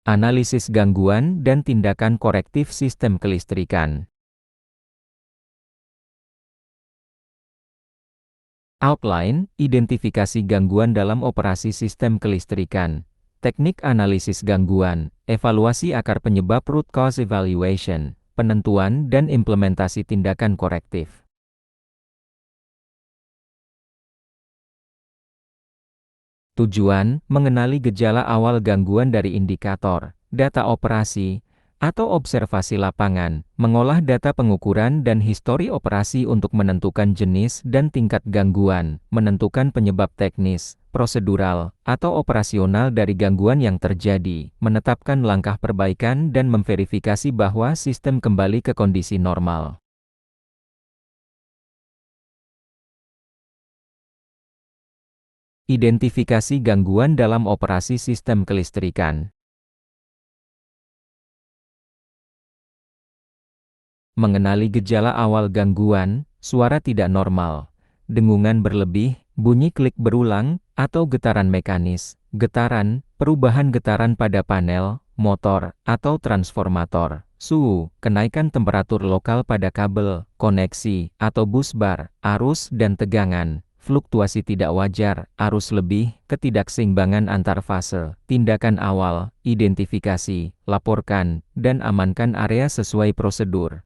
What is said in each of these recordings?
Analisis gangguan dan tindakan korektif sistem kelistrikan. Outline, identifikasi gangguan dalam operasi sistem kelistrikan. Teknik analisis gangguan, evaluasi akar penyebab root cause evaluation, penentuan dan implementasi tindakan korektif. Tujuan, mengenali gejala awal gangguan dari indikator, data operasi, atau observasi lapangan, mengolah data pengukuran dan histori operasi untuk menentukan jenis dan tingkat gangguan, menentukan penyebab teknis, prosedural, atau operasional dari gangguan yang terjadi, menetapkan langkah perbaikan dan memverifikasi bahwa sistem kembali ke kondisi normal. Identifikasi gangguan dalam operasi sistem kelistrikan. Mengenali gejala awal gangguan, suara tidak normal, dengungan berlebih, bunyi klik berulang, atau getaran mekanis, getaran, perubahan getaran pada panel, motor, atau transformator, suhu, kenaikan temperatur lokal pada kabel, koneksi, atau busbar, arus dan tegangan, fluktuasi tidak wajar, arus lebih, ketidakseimbangan antar fase, tindakan awal, identifikasi, laporkan, dan amankan area sesuai prosedur.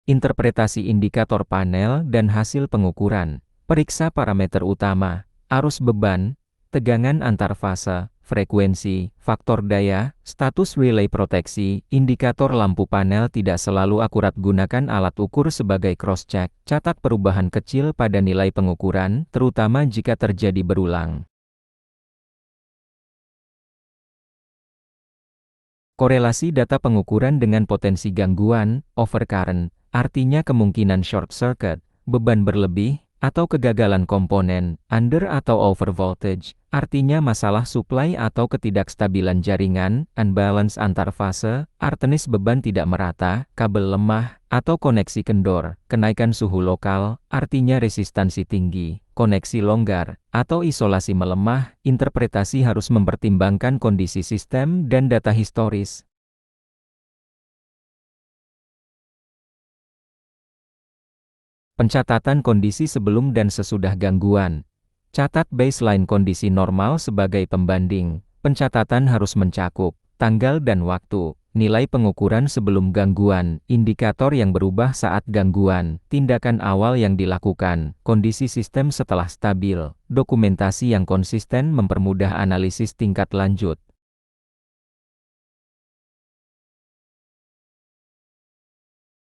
Interpretasi indikator panel dan hasil pengukuran. Periksa parameter utama, arus beban, tegangan antar fase, frekuensi, faktor daya, status relay proteksi, indikator lampu panel tidak selalu akurat. Gunakan alat ukur sebagai cross-check. Catat perubahan kecil pada nilai pengukuran, terutama jika terjadi berulang. Korelasi data pengukuran dengan potensi gangguan, overcurrent, artinya kemungkinan short circuit, beban berlebih, atau kegagalan komponen, under atau over voltage, artinya masalah suplai atau ketidakstabilan jaringan, unbalance antar fase, artenis beban tidak merata, kabel lemah, atau koneksi kendor, kenaikan suhu lokal, artinya resistansi tinggi, koneksi longgar, atau isolasi melemah. Interpretasi harus mempertimbangkan kondisi sistem dan data historis. Pencatatan kondisi sebelum dan sesudah gangguan. Catat baseline kondisi normal sebagai pembanding. Pencatatan harus mencakup tanggal dan waktu, nilai pengukuran sebelum gangguan, indikator yang berubah saat gangguan, tindakan awal yang dilakukan, kondisi sistem setelah stabil, dokumentasi yang konsisten mempermudah analisis tingkat lanjut.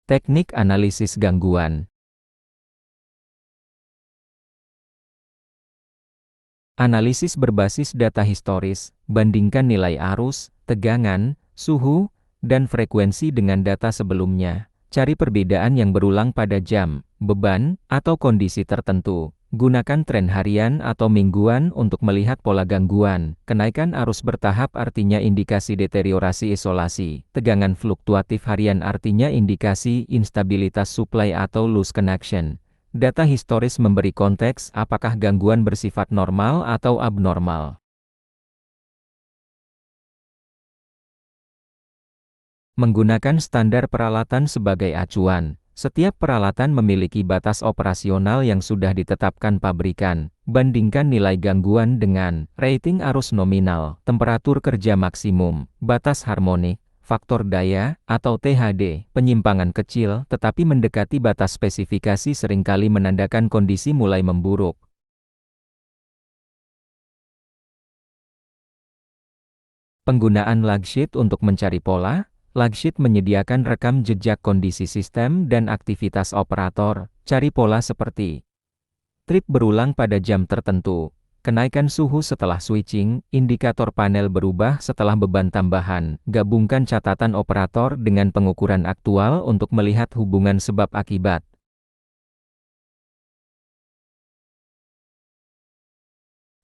Teknik analisis gangguan. Analisis berbasis data historis, bandingkan nilai arus, tegangan, suhu, dan frekuensi dengan data sebelumnya. Cari perbedaan yang berulang pada jam, beban, atau kondisi tertentu. Gunakan tren harian atau mingguan untuk melihat pola gangguan. Kenaikan arus bertahap artinya indikasi deteriorasi isolasi. Tegangan fluktuatif harian artinya indikasi instabilitas suplai atau loose connection. Data historis memberi konteks apakah gangguan bersifat normal atau abnormal. Menggunakan standar peralatan sebagai acuan. Setiap peralatan memiliki batas operasional yang sudah ditetapkan pabrikan. Bandingkan nilai gangguan dengan rating arus nominal, temperatur kerja maksimum, batas harmonik, faktor daya, atau THD. Penyimpangan kecil tetapi mendekati batas spesifikasi seringkali menandakan kondisi mulai memburuk. Penggunaan logsheet untuk mencari pola. Logsheet menyediakan rekam jejak kondisi sistem dan aktivitas operator. Cari pola seperti trip berulang pada jam tertentu, kenaikan suhu setelah switching, indikator panel berubah setelah beban tambahan. Gabungkan catatan operator dengan pengukuran aktual untuk melihat hubungan sebab akibat.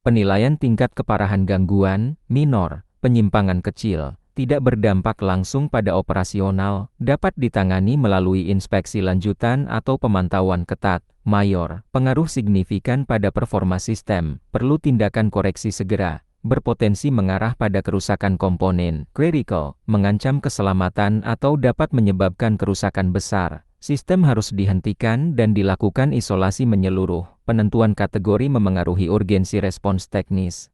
Penilaian tingkat keparahan gangguan, minor, penyimpangan kecil, tidak berdampak langsung pada operasional, dapat ditangani melalui inspeksi lanjutan atau pemantauan ketat. Mayor, pengaruh signifikan pada performa sistem, perlu tindakan koreksi segera, berpotensi mengarah pada kerusakan komponen, critical, mengancam keselamatan atau dapat menyebabkan kerusakan besar. Sistem harus dihentikan dan dilakukan isolasi menyeluruh. Penentuan kategori memengaruhi urgensi respons teknis.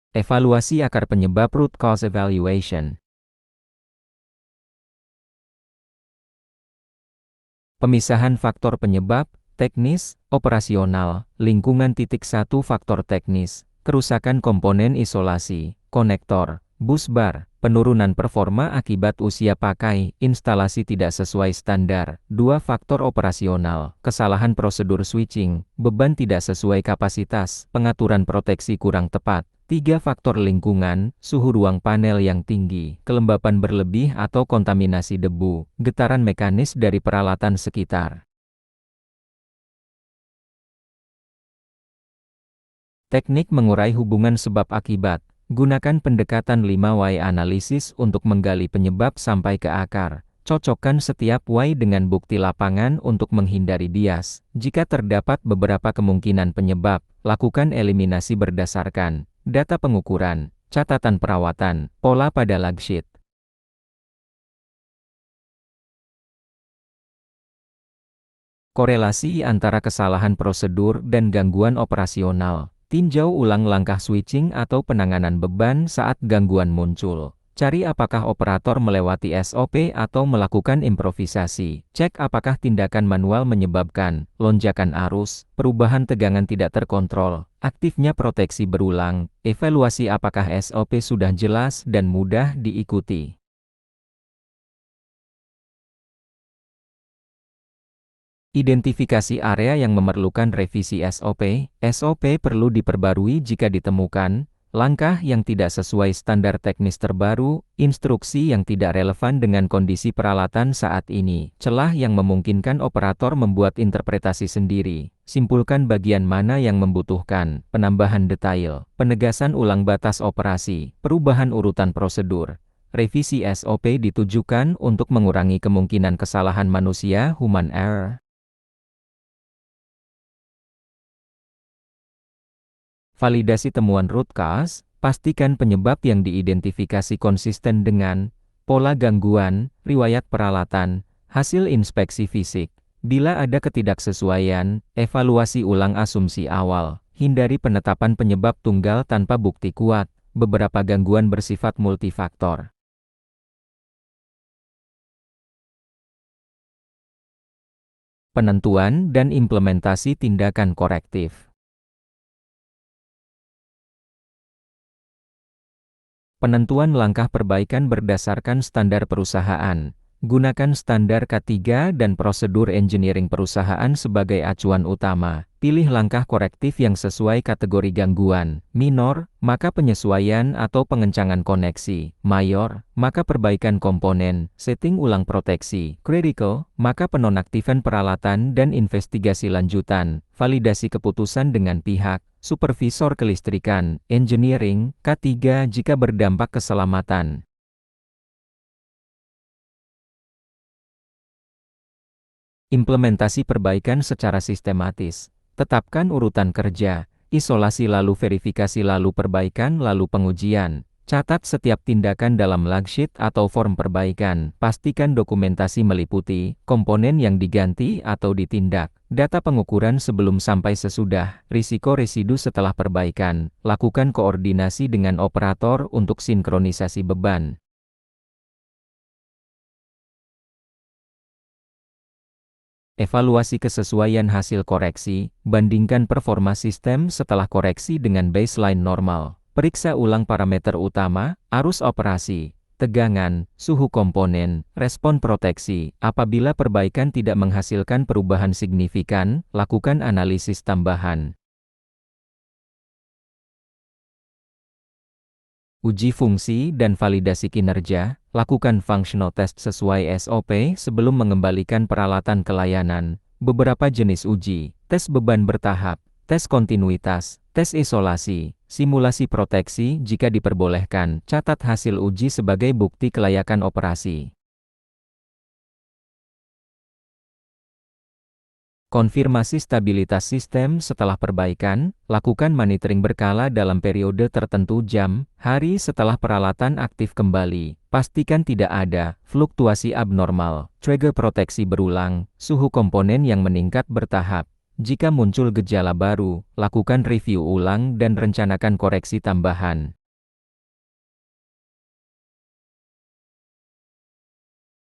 Evaluasi akar penyebab root cause evaluation. Pemisahan faktor penyebab, teknis, operasional, lingkungan. 1 Faktor teknis, kerusakan komponen isolasi, konektor, bus bar, penurunan performa akibat usia pakai, instalasi tidak sesuai standar. 2 Faktor operasional, kesalahan prosedur switching, beban tidak sesuai kapasitas, pengaturan proteksi kurang tepat. 3 Faktor lingkungan, suhu ruang panel yang tinggi, kelembapan berlebih atau kontaminasi debu, getaran mekanis dari peralatan sekitar. Teknik mengurai hubungan sebab akibat. Gunakan pendekatan 5 why analisis untuk menggali penyebab sampai ke akar. Cocokkan setiap why dengan bukti lapangan untuk menghindari bias. Jika terdapat beberapa kemungkinan penyebab, lakukan eliminasi berdasarkan data pengukuran, catatan perawatan, pola pada log sheet. Korelasi antara kesalahan prosedur dan gangguan operasional. Tinjau ulang langkah switching atau penanganan beban saat gangguan muncul. Cari apakah operator melewati SOP atau melakukan improvisasi. Cek apakah tindakan manual menyebabkan lonjakan arus, perubahan tegangan tidak terkontrol, aktifnya proteksi berulang. Evaluasi apakah SOP sudah jelas dan mudah diikuti. Identifikasi area yang memerlukan revisi SOP. SOP perlu diperbarui jika ditemukan langkah yang tidak sesuai standar teknis terbaru, instruksi yang tidak relevan dengan kondisi peralatan saat ini, celah yang memungkinkan operator membuat interpretasi sendiri. Simpulkan bagian mana yang membutuhkan penambahan detail, penegasan ulang batas operasi, perubahan urutan prosedur. Revisi SOP ditujukan untuk mengurangi kemungkinan kesalahan manusia, human error. Validasi temuan root cause, pastikan penyebab yang diidentifikasi konsisten dengan pola gangguan, riwayat peralatan, hasil inspeksi fisik. Bila ada ketidaksesuaian, evaluasi ulang asumsi awal. Hindari penetapan penyebab tunggal tanpa bukti kuat. Beberapa gangguan bersifat multifaktor. Penentuan dan implementasi tindakan korektif. Penentuan langkah perbaikan berdasarkan standar perusahaan. Gunakan standar K3 dan prosedur engineering perusahaan sebagai acuan utama. Pilih langkah korektif yang sesuai kategori gangguan. Minor, maka penyesuaian atau pengencangan koneksi. Mayor, maka perbaikan komponen. Setting ulang proteksi. Critical, maka penonaktifan peralatan dan investigasi lanjutan. Validasi keputusan dengan pihak supervisor kelistrikan, engineering, K3 jika berdampak keselamatan. Implementasi perbaikan secara sistematis. Tetapkan urutan kerja, isolasi lalu verifikasi lalu perbaikan lalu pengujian. Catat setiap tindakan dalam log sheet atau form perbaikan. Pastikan dokumentasi meliputi komponen yang diganti atau ditindak, data pengukuran sebelum sampai sesudah, risiko residu setelah perbaikan. Lakukan koordinasi dengan operator untuk sinkronisasi beban. Evaluasi kesesuaian hasil koreksi, bandingkan performa sistem setelah koreksi dengan baseline normal. Periksa ulang parameter utama, arus operasi, tegangan, suhu komponen, respon proteksi. Apabila perbaikan tidak menghasilkan perubahan signifikan, lakukan analisis tambahan. Uji fungsi dan validasi kinerja. Lakukan functional test sesuai SOP sebelum mengembalikan peralatan ke layanan. Beberapa jenis uji: tes beban bertahap, tes kontinuitas, Tes isolasi, simulasi proteksi jika diperbolehkan, catat hasil uji sebagai bukti kelayakan operasi. Konfirmasi stabilitas sistem setelah perbaikan, lakukan monitoring berkala dalam periode tertentu jam, hari setelah peralatan aktif kembali. Pastikan tidak ada fluktuasi abnormal, trigger proteksi berulang, suhu komponen yang meningkat bertahap. Jika muncul gejala baru, lakukan review ulang dan rencanakan koreksi tambahan.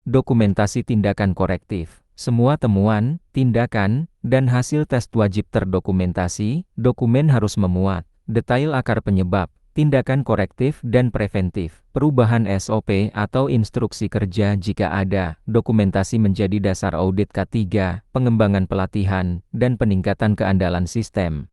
Dokumentasi tindakan korektif. Semua temuan, tindakan, dan hasil tes wajib terdokumentasi. Dokumen harus memuat detail akar penyebab, tindakan korektif dan preventif, perubahan SOP atau instruksi kerja jika ada. Dokumentasi menjadi dasar audit K3, pengembangan pelatihan, dan peningkatan keandalan sistem.